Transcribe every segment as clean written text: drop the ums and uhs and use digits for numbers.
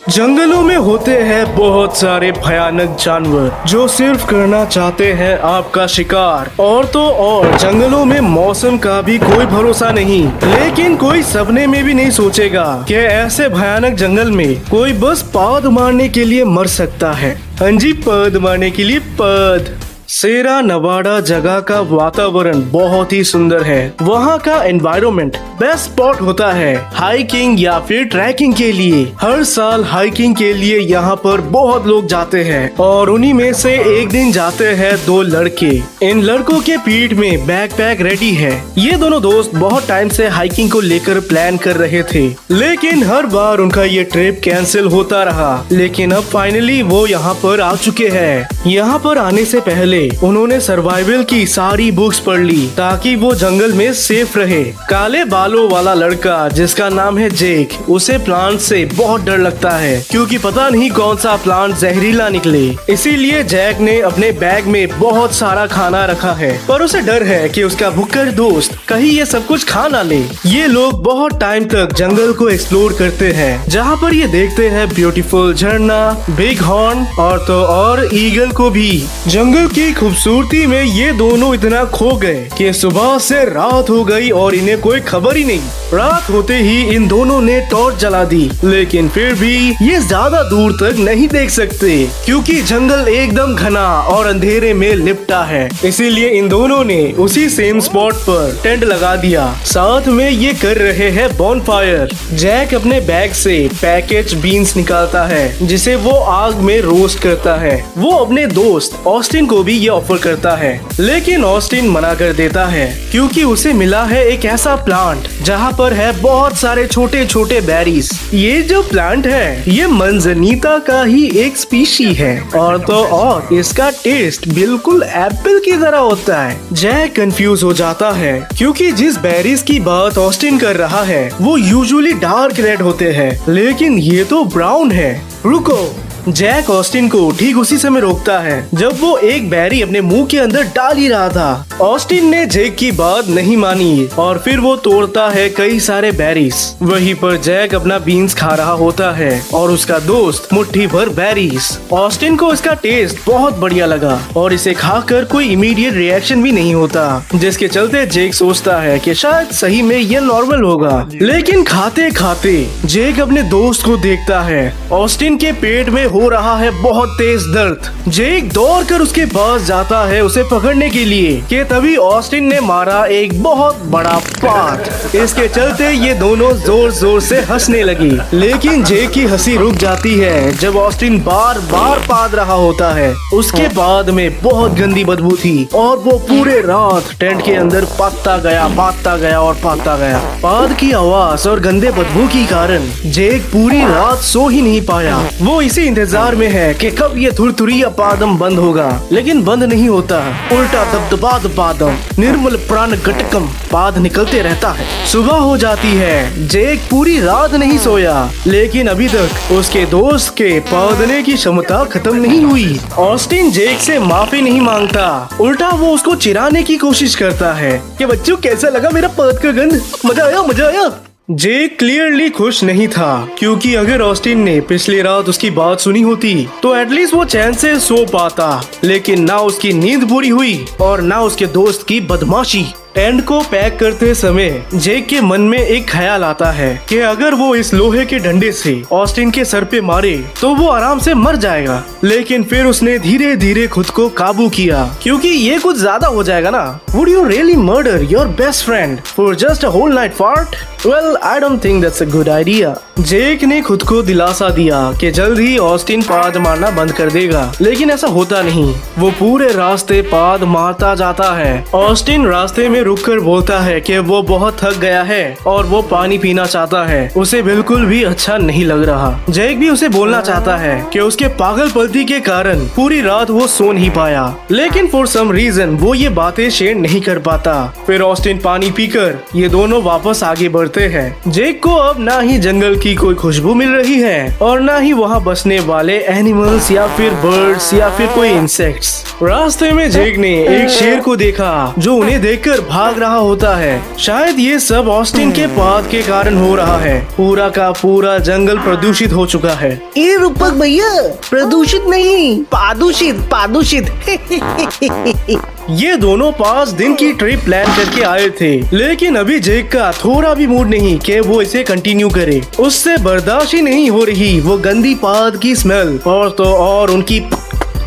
जंगलों में होते हैं बहुत सारे भयानक जानवर जो सिर्फ करना चाहते हैं आपका शिकार। और तो और जंगलों में मौसम का भी कोई भरोसा नहीं, लेकिन कोई सपने में भी नहीं सोचेगा कि ऐसे भयानक जंगल में कोई बस पाद मारने के लिए मर सकता है। हाँ जी, पाद मारने के लिए पाद। सेरा नवाडा जगह का वातावरण बहुत ही सुंदर है। वहाँ का एनवायरनमेंट बेस्ट स्पॉट होता है हाइकिंग या फिर ट्रैकिंग के लिए। हर साल हाइकिंग के लिए यहाँ पर बहुत लोग जाते हैं और उन्हीं में से एक दिन जाते हैं दो लड़के। इन लड़कों के पीठ में बैकपैक रेडी है। ये दोनों दोस्त बहुत टाइम से हाइकिंग को लेकर प्लान कर रहे थे, लेकिन हर बार उनका ये ट्रिप कैंसिल होता रहा। लेकिन अब फाइनली वो यहाँ पर आ चुके हैं। यहाँ पर आने से पहले उन्होंने सर्वाइवल की सारी बुक्स पढ़ ली ताकि वो जंगल में सेफ रहे। काले बालों वाला लड़का जिसका नाम है जेक, उसे प्लांट से बहुत डर लगता है क्योंकि पता नहीं कौन सा प्लांट जहरीला निकले। इसीलिए जैक ने अपने बैग में बहुत सारा खाना रखा है, पर उसे डर है कि उसका भुक्कड़ दोस्त कहीं ये सब कुछ खा ना ले। ये लोग बहुत टाइम तक जंगल को एक्सप्लोर करते हैं, जहाँ पर ये देखते हैं ब्यूटीफुल झरना, बिग हॉर्न और तो और ईगल को भी। जंगल की खूबसूरती में ये दोनों इतना खो गए कि सुबह से रात हो गई और इन्हें कोई खबर ही नहीं। रात होते ही इन दोनों ने टॉर्च जला दी, लेकिन फिर भी ये ज्यादा दूर तक नहीं देख सकते क्योंकि जंगल एकदम घना और अंधेरे में लिपटा है। इसीलिए इन दोनों ने उसी सेम स्पॉट पर टेंट लगा दिया। साथ में ये कर रहे हैं बॉनफायर। जैक अपने बैग से पैकेज बीन्स निकालता है जिसे वो आग में रोस्ट करता है। वो अपने दोस्त ऑस्टिन को भी ये ऑफर करता है, लेकिन ऑस्टिन मना कर देता है क्योंकि उसे मिला है एक ऐसा प्लांट जहाँ पर है बहुत सारे छोटे छोटे बेरीज। ये जो प्लांट है ये मंजनीता का ही एक स्पीशी है और तो और इसका टेस्ट बिल्कुल एप्पल की तरह होता है। जैक कंफ्यूज हो जाता है क्योंकि जिस बेरीज की बात ऑस्टिन कर रहा है वो यूजुअली डार्क रेड होते हैं, लेकिन ये तो ब्राउन है। रुको, जैक ऑस्टिन को ठीक उसी समय रोकता है जब वो एक बेरी अपने मुंह के अंदर डाल ही रहा था। ऑस्टिन ने जैक की बात नहीं मानी और फिर वो तोड़ता है कई सारे बेरीज। वहीं पर जैक अपना बीन्स खा रहा होता है और उसका दोस्त मुट्ठी भर बेरीज। ऑस्टिन को इसका टेस्ट बहुत बढ़िया लगा और इसे खाकर कोई इमीडिएट रिएक्शन भी नहीं होता, जिसके चलते जैक सोचता है कि शायद सही में ये नॉर्मल होगा। लेकिन खाते खाते जैक अपने दोस्त को देखता है। ऑस्टिन के पेट में हो रहा है बहुत तेज दर्द। जेक दौड़कर उसके पास जाता है उसे पकड़ने के लिए कि तभी ऑस्टिन ने मारा एक बहुत बड़ा पाद। इसके चलते ये दोनों जोर जोर से हंसने लगी, लेकिन जेक की हंसी रुक जाती है जब ऑस्टिन बार बार पाद रहा होता है। उसके बाद में बहुत गंदी बदबू थी और वो पूरे रात टेंट के अंदर पादता गया और पादता गया। पाद की आवाज और गंदे बदबू के कारण जेक पूरी रात सो ही नहीं पाया। वो इसी इंतजार में है कि कब ये थुरथुरिया पादम बंद होगा, लेकिन बंद नहीं होता। उल्टा दबदबाद पादम निर्मल प्राण गटकम पाद निकलते रहता है। सुबह हो जाती है। जेक पूरी रात नहीं सोया, लेकिन अभी तक उसके दोस्त के पादने की क्षमता खत्म नहीं हुई। ऑस्टिन जेक से माफी नहीं मांगता, उल्टा वो उसको चिढ़ाने की कोशिश करता है कि बच्चों कैसा लगा मेरा पाद का गंध, मजा आया। जेक क्लियरली खुश नहीं था क्योंकि अगर ऑस्टिन ने पिछली रात उसकी बात सुनी होती तो एटलीस्ट वो चैन से सो पाता, लेकिन ना उसकी नींद पूरी हुई और ना उसके दोस्त की बदमाशी। टेंट को पैक करते समय जेक के मन में एक ख्याल आता है कि अगर वो इस लोहे के डंडे से ऑस्टिन के सर पे मारे तो वो आराम से मर जाएगा। लेकिन फिर उसने धीरे धीरे खुद को काबू किया क्योंकि ये कुछ ज्यादा हो जाएगा ना। Would you really murder your best friend for just a whole night fart? Well, I don't think that's a good idea. Jake ने खुद को दिलासा दिया कि जल्द ही ऑस्टिन पाद मारना बंद कर देगा, लेकिन ऐसा होता नहीं। वो पूरे रास्ते पाद मारता जाता है। ऑस्टिन रास्ते में रुककर बोलता है कि वो बहुत थक गया है और वो पानी पीना चाहता है। उसे बिल्कुल भी अच्छा नहीं लग रहा। जैक भी उसे बोलना चाहता है कि उसके पागलपंती के कारण पूरी रात वो सो नहीं पाया, लेकिन फॉर सम रीजन वो ये बातें शेयर नहीं कर पाता। फिर ऑस्टिन पानी पीकर ये दोनों वापस आगे बढ़ते हैं। जेक को अब ना ही जंगल की कोई खुशबू मिल रही है और ना ही वहाँ बसने वाले एनिमल्स या फिर बर्ड्स या फिर कोई इंसेक्ट्स। रास्ते में जेक ने एक शेर को देखा जो उन्हें देखकर भाग रहा होता है। शायद ये सब ऑस्टिन के पाद के कारण हो रहा है। पूरा का पूरा जंगल प्रदूषित हो चुका है। ये रूपक भैया, प्रदूषित नहीं, पादूषित पादूषित। ये दोनों 5 दिन की ट्रिप प्लान करके आए थे, लेकिन अभी जेक का थोड़ा भी मूड नहीं कि वो इसे कंटिन्यू करे। उससे बर्दाश्त ही नहीं हो रही वो गंदी पाद की स्मेल और तो और उनकी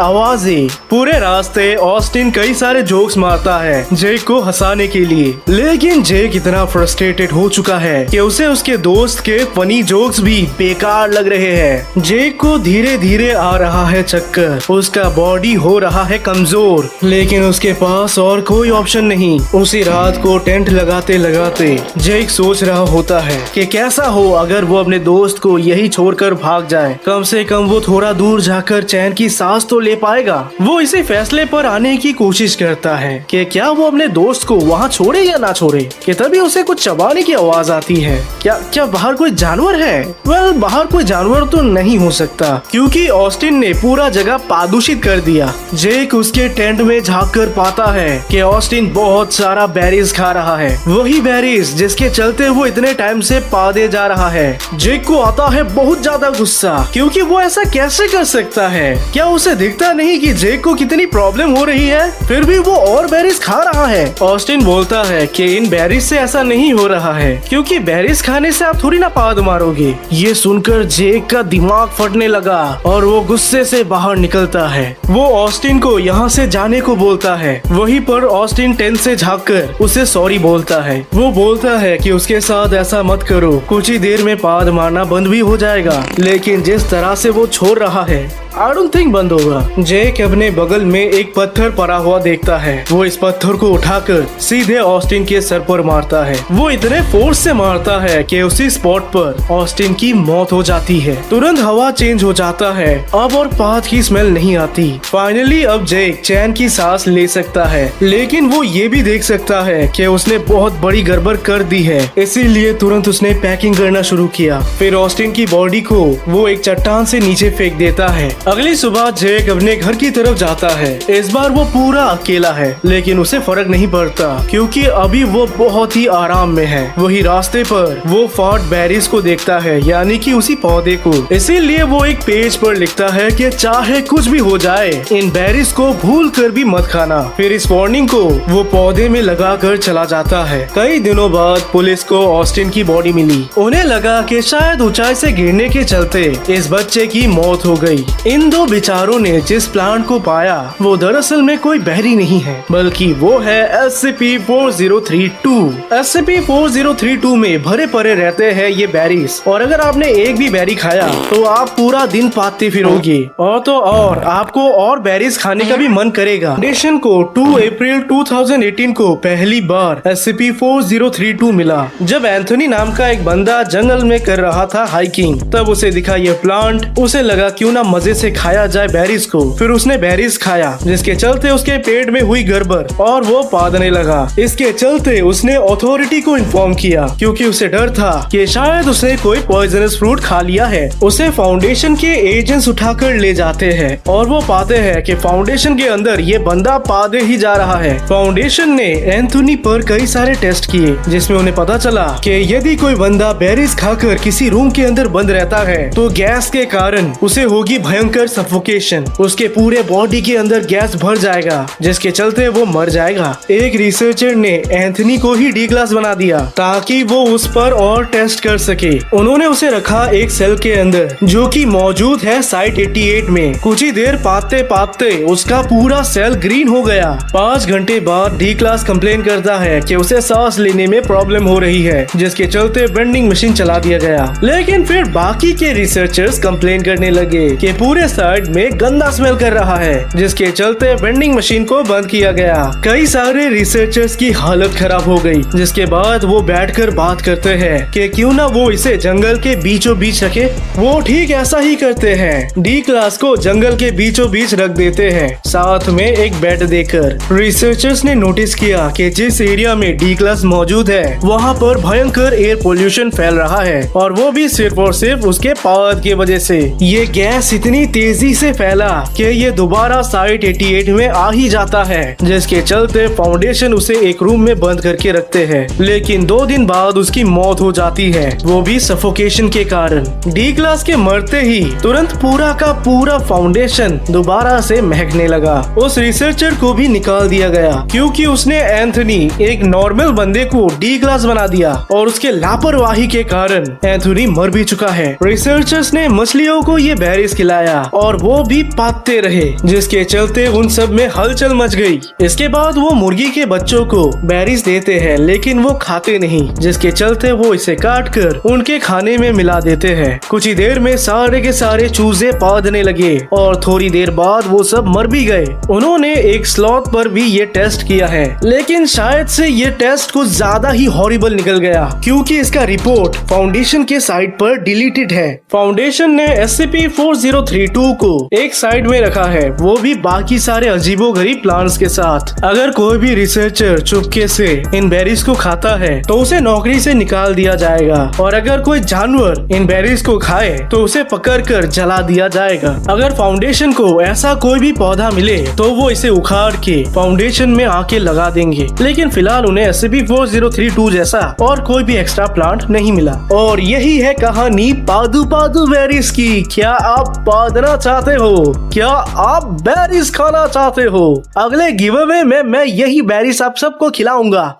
आवाजें। पूरे रास्ते ऑस्टिन कई सारे जोक्स मारता है जेक को हंसाने के लिए, लेकिन जेक इतना फ्रस्ट्रेटेड हो चुका है कि उसे उसके दोस्त के फनी जोक्स भी बेकार लग रहे हैं। जेक को धीरे धीरे आ रहा है चक्कर, उसका बॉडी हो रहा है कमजोर, लेकिन उसके पास और कोई ऑप्शन नहीं। उसी रात को टेंट लगाते लगाते जेक सोच रहा होता है कि कैसा हो अगर वो अपने दोस्त को यही छोड़कर भाग जाए। कम से कम वो थोड़ा दूर जाकर चैन की सांस तो ले पाएगा। वो इसी फैसले पर आने की कोशिश करता है कि क्या वो अपने दोस्त को वहाँ छोड़े या ना छोड़े, कि तभी उसे कुछ चबाने की आवाज आती है। क्या बाहर कोई जानवर है? वेल, बाहर कोई जानवर तो नहीं हो सकता क्योंकि ऑस्टिन ने पूरा जगह प्रदूषित कर दिया। जेक उसके टेंट में झांक कर पाता है कि ऑस्टिन बहुत सारा बेरीज खा रहा है, वही बेरीज जिसके चलते वो इतने टाइम से पादे जा रहा है। जेक को आता है बहुत ज्यादा गुस्सा क्योंकि वो ऐसा कैसे कर सकता है। क्या उसे दिखता नहीं कि जेक को कितनी प्रॉब्लम हो रही है, फिर भी वो और बेरीज खा रहा है। ऑस्टिन बोलता है कि इन बेरीज से ऐसा नहीं हो रहा है क्योंकि बेरीज खाने से आप थोड़ी ना पाद मारोगे। ये सुनकर जेक का दिमाग फटने लगा और वो गुस्से से बाहर निकलता है। वो ऑस्टिन को यहाँ से जाने को बोलता है। वहीं पर ऑस्टिन टेंट से झांककर उसे सॉरी बोलता है। वो बोलता है कि उसके साथ ऐसा मत करो, कुछ ही देर में पाद मारना बंद भी हो जाएगा, लेकिन जिस तरह से वो छोड़ रहा है आई डोंट थिंक बंद होगा। जेक अपने बगल में एक पत्थर पड़ा हुआ देखता है। वो इस पत्थर को उठाकर सीधे ऑस्टिन के सर पर मारता है। वो इतने फोर्स से मारता है कि उसी स्पॉट पर ऑस्टिन की मौत हो जाती है। तुरंत हवा चेंज हो जाता है, अब और पाद की स्मेल नहीं आती। फाइनली अब जेक चैन की सांस ले सकता है, लेकिन वो ये भी देख सकता है कि उसने बहुत बड़ी गड़बड़ कर दी है, इसीलिए तुरंत उसने पैकिंग करना शुरू किया। फिर ऑस्टिन की बॉडी को वो एक चट्टान से नीचे फेंक देता है। अगली सुबह जेक अपने घर की तरफ जाता है। इस बार वो पूरा अकेला है, लेकिन उसे फर्क नहीं पड़ता क्योंकि अभी वो बहुत ही आराम में है। वही रास्ते पर वो फॉट बेरीज को देखता है, यानी कि उसी पौधे को। इसीलिए वो एक पेज पर लिखता है कि चाहे कुछ भी हो जाए, इन बेरीज को भूल कर भी मत खाना। फिर इस वार्निंग को वो पौधे में लगा कर चला जाता है। कई दिनों बाद पुलिस को ऑस्टिन की बॉडी मिली। उन्हें लगा कि शायद ऊंचाई से गिरने के चलते इस बच्चे की मौत हो गई। इन दो बेचारों ने जिस प्लांट को पाया वो दरअसल में कोई बेरी नहीं है, बल्कि वो है SCP-4032। SCP-4032 में भरे पड़े रहते हैं ये बेरीज, और अगर आपने एक भी बेरी खाया तो आप पूरा दिन पाते फिरोगे, और तो और आपको और बेरीज खाने का भी मन करेगा। नेशन को 2 अप्रैल 2018 को पहली बार SCP-4032 मिला जब एंथोनी नाम का एक बंदा जंगल में कर रहा था हाइकिंग। तब उसे दिखा ये प्लांट। उसे लगा क्यों ना मजे से खाया जाए बेरीज को। फिर उसने बेरीज खाया, जिसके चलते उसके पेट में हुई गड़बड़ और वो पादने लगा। इसके चलते उसने अथॉरिटी को इन्फॉर्म किया क्योंकि उसे डर था कि शायद उसे कोई पॉइजनस फ्रूट खा लिया है। उसे फाउंडेशन के एजेंट्स उठाकर ले जाते हैं और वो पाते हैं कि फाउंडेशन के अंदर ये बंदा पादे ही जा रहा है। फाउंडेशन ने एंथोनी पर कई सारे टेस्ट किए, जिसमें उन्हें पता चला कि यदि कोई बंदा बेरीज खाकर किसी रूम के अंदर बंद रहता है तो गैस के कारण उसे होगी भयंकर सफोकेशन। उसके पूरे बॉडी के अंदर गैस भर जाएगा, जिसके चलते वो मर जाएगा। एक रिसर्चर ने एंथनी को ही डी क्लास बना दिया ताकि वो उस पर और टेस्ट कर सके। उन्होंने उसे रखा एक सेल के अंदर जो कि मौजूद है साइट 88 में। कुछ ही देर पाते पाते उसका पूरा सेल ग्रीन हो गया। 5 घंटे बाद डी क्लास कंप्लेन करता है कि उसे सांस लेने में प्रॉब्लम हो रही है, जिसके चलते वेंडिंग मशीन चला दिया गया। लेकिन फिर बाकी के रिसर्चर्स कंप्लेन करने लगे कि पूरे साइड में गंदा स्मेल कर रहा है, जिसके चलते वेंडिंग मशीन को बंद किया गया। कई सारे रिसर्चर्स की हालत खराब हो गई, जिसके बाद वो बैठकर बात करते हैं कि क्यों ना वो इसे जंगल के बीचों बीच रखे। वो ठीक ऐसा ही करते हैं, डी क्लास को जंगल के बीचों बीच रख देते हैं, साथ में एक बेड देकर। रिसर्चर्स ने नोटिस किया कि जिस एरिया में डी क्लास मौजूद है वहाँ पर भयंकर एयर पोल्यूशन फैल रहा है, और वो भी सिर्फ और सिर्फ उसके पाद की वजह से। ये गैस इतनी तेजी से फैला कि ये दोबारा साइट 88 में आ ही जाता है, जिसके चलते फाउंडेशन उसे एक रूम में बंद करके रखते हैं। लेकिन 2 दिन बाद उसकी मौत हो जाती है, वो भी सफोकेशन के कारण। डी क्लास के मरते ही तुरंत पूरा का पूरा फाउंडेशन दोबारा से महकने लगा। उस रिसर्चर को भी निकाल दिया गया क्योंकि उसने एंथनी एक नॉर्मल बंदे को डी क्लास बना दिया और उसके लापरवाही के कारण एंथनी मर भी चुका है। रिसर्चर्स ने मछलियों को ये बेरीज खिलाया और वो भी पाते रहे, जिसके चलते उन सब में हलचल मच गई। इसके बाद वो मुर्गी के बच्चों को बेरीज देते हैं, लेकिन वो खाते नहीं, जिसके चलते वो इसे काट कर उनके खाने में मिला देते हैं। कुछ ही देर में सारे के सारे चूजे पौधने लगे और थोड़ी देर बाद वो सब मर भी गए। उन्होंने एक स्लॉथ पर भी ये टेस्ट किया है, लेकिन शायद से ये टेस्ट कुछ ज्यादा ही हॉरिबल निकल गया क्योंकि इसका रिपोर्ट फाउंडेशन के साइट पर डिलीटेड है। फाउंडेशन ने SCP-4032 को एक साइड में रखा है, वो भी बाकी सारे अजीबोगरीब प्लांट्स के साथ। अगर कोई भी रिसर्चर चुपके से इन बेरीज को खाता है तो उसे नौकरी से निकाल दिया जाएगा, और अगर कोई जानवर इन बेरीज को खाए तो उसे पकड़कर जला दिया जाएगा। अगर फाउंडेशन को ऐसा कोई भी पौधा मिले तो वो इसे उखाड़ के फाउंडेशन में आके लगा देंगे, लेकिन फिलहाल उन्हें SCP-4032 जैसा और कोई भी एक्स्ट्रा प्लांट नहीं मिला। और यही है कहानी पादू पादू बेरीज की। क्या आप पादना चाहते हो? क्या आप बेरीज खाना चाहते हो? अगले गिव अवे में मैं यही बेरीज आप सबको खिलाऊंगा।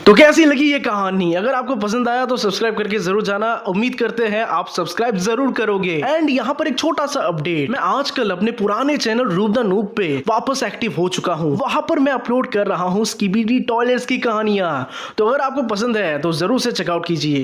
तो कैसी लगी ये कहानी? अगर आपको पसंद आया तो सब्सक्राइब करके जरूर जाना। उम्मीद करते हैं आप सब्सक्राइब जरूर करोगे। एंड यहाँ पर एक छोटा सा अपडेट, मैं आजकल अपने पुराने चैनल रूप द नूब पे वापस एक्टिव हो चुका हूँ। वहां पर मैं अपलोड कर रहा हूँ स्कीबीडी टॉयलेट्स की कहानियां। तो अगर आपको पसंद है तो जरूर से चेकआउट कीजिए।